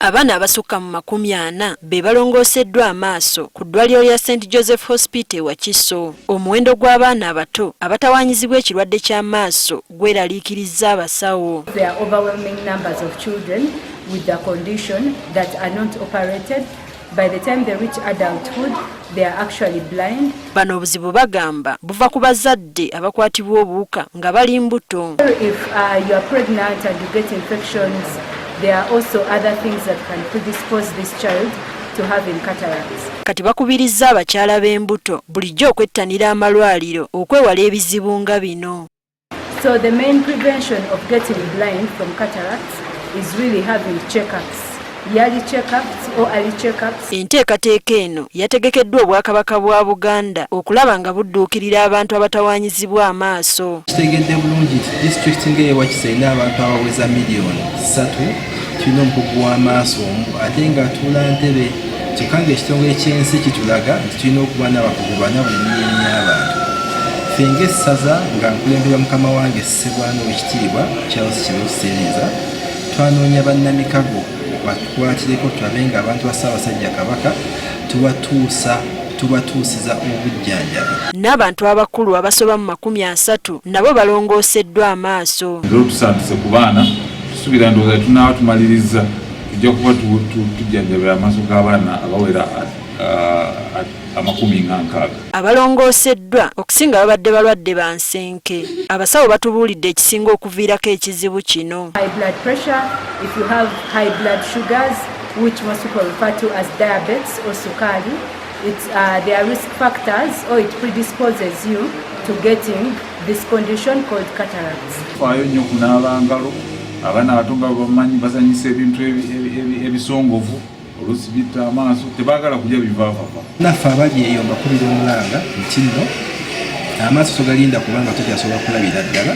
Abaana abasukka mu 40 be balongooseddwa amaaso ku ddwaliro lya St. Joseph Hospital Wakiso. Omuwendo gw'abaana abato abatawaanyizibwa ekirwadde ky'amaaso gweraliikirizza abasawo. There are overwhelming numbers of children with the condition that are not operated. By the time they reach adulthood, they are actually blind. Bano obuzibu bagamba buva ku bazadde abakwatibwa obuwuka nga bali mbuto. If you are pregnant and you get infections, there are also other things that can predispose this child to having cataracts. Kati bakubirizza abakyala b'embuto bulijjo okwettanira amalwaliro okwewala ebizibu nga bino. So the main prevention of getting blind from cataracts is really having checkups. Yearly checkups or early checkups. Enteekateeka eno yategekeddwa obwakabaka bwa Buganda okulaba nga budduukirira abantu abatawaanyizibwa amaaso. Kitegedde bulungi disitulikiti ng'eya Wakiso erina abantu abaweza miliyoni 3 tulina omukugu w'amaaso omu ate ng'atuula Ntebe kyokka ng'ekitongole ky'ensi kitulaga nti tulina okuba n'abakugu 4 buli miliyoni y'abantu. Ffe ng'essaza nga nkulembera mukama wange Ssebwana w'ekitiibwa Charles Kino Sereeza twanoonya bannamikago batwatireko tulabe nga abantu ba Ssaabasajja Kabaka tubatuusiza obujjanjabi. N'abantu abakulu abasoba mu 30 nabo balongooseddwa amaaso. Tusantuse ku baana tusuubira ndowooza tunaawa tumaliriza tujja kuba tujjanjabira amaaso g'abaana abawera 60. Abalongooseddwa okusinga babadde balwadde ba nsenke. Abasawo batubuulidde ekisinga okuviirako ekizibu kino. High blood pressure, if you have high blood sugars, which most people refer to as diabetes or sukari, they are risk factors or it predisposes you to getting this condition called cataracts. Faayo nnyo kunaaba ngalo, abaana abato nga bamanyi basanyisa ebintu ebisongovu. Oluusi bitta amaaso tebaagala kulya bivaavava. Naffe abali eyo mbakubira omulanga nti nno amaaso togalinda kubanga tokyasobola kulabira ddala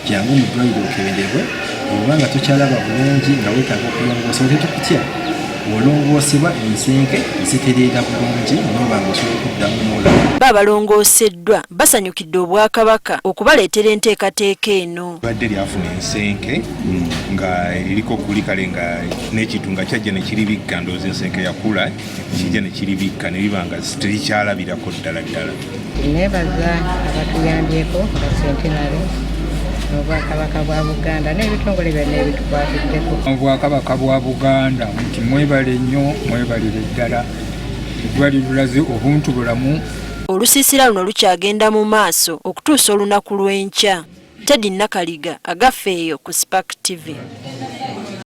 jangu mu ddwaliro okeberebwe obanga tokyalaba bulungi nga weetaaga okulongoosa tetukutya olongoosebwa ensenke zitereera bulungi noba nga osobola okuddamu n'olaba. Babalongooseddwa basanyukidde obwakabaka okubaleetera enteekateeka eno. Badde lyafuna ensenke nga eriko kulikale nga n'ekintu nga kyajja ne kiribikka ndowooza ensenke yakula kijja ne kiribikka ne biba nga terikyalabirako ddala. Neebaza abatuyambyeko abasentenale n'obwakabaka bwa Buganda n'ebitongole byonna ebitukwatiddeko. Obwakabaka bwa Buganda nti mwebale nnyo mwebalire ddala eddwaliro lulaze obuntu bulamu. Olusiisira luno lukyagenda mu maaso okutuusa olunaku lw'enkya. Teddy Nakaliga agaffe eyo ku Spark TV.